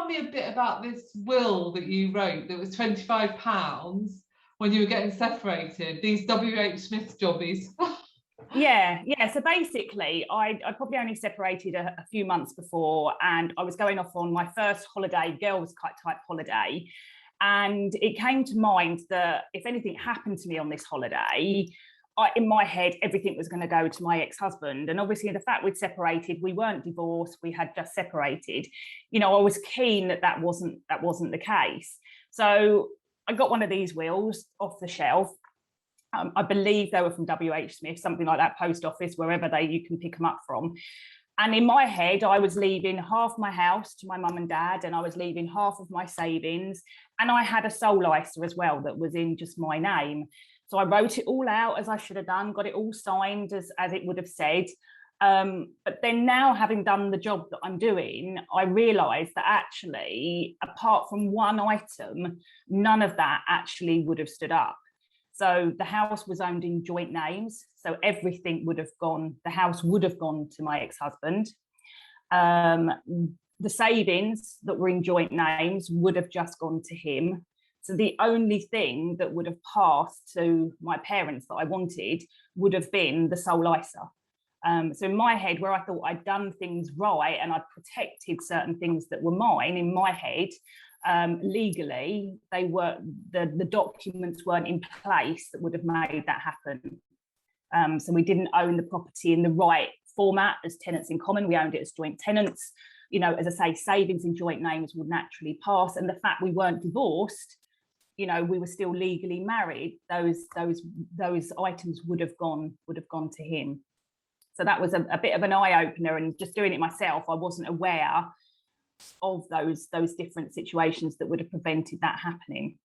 tell me a bit about this will that you wrote that was £25 when you were getting separated, these WH Smith jobbies? Yeah. So basically, I probably only separated a few months before, and I was going off on my first holiday, girls' type holiday. And it came to mind that if anything happened to me on this holiday, in my head, everything was going to go to my ex-husband. And obviously, the fact we'd separated, we weren't divorced, we had just separated. You know, I was keen that wasn't the case. So I got one of these wills off the shelf. I believe they were from WH Smith, something like that, post office, wherever you can pick them up from. And in my head, I was leaving half my house to my mum and dad, and I was leaving half of my savings. And I had a sole ISA as well that was in just my name. So I wrote it all out as I should have done, got it all signed as it would have said. But then now, having done the job that I'm doing, I realised that actually, apart from one item, none of that actually would have stood up. So the house was owned in joint names. So everything would have gone, the house would have gone to my ex-husband. The savings that were in joint names would have just gone to him. So the only thing that would have passed to my parents that I wanted would have been the sole ISA. So in my head, where I thought I'd done things right and I'd protected certain things that were mine, in my head, legally, the documents weren't in place that would have made that happen. So we didn't own the property in the right format as tenants in common. We owned it as joint tenants. You know, as I say, savings in joint names would naturally pass, and the fact we weren't divorced, you know, we were still legally married. Those items would have gone to him. So that was a bit of an eye opener, and just doing it myself, I wasn't aware of those different situations that would have prevented that happening.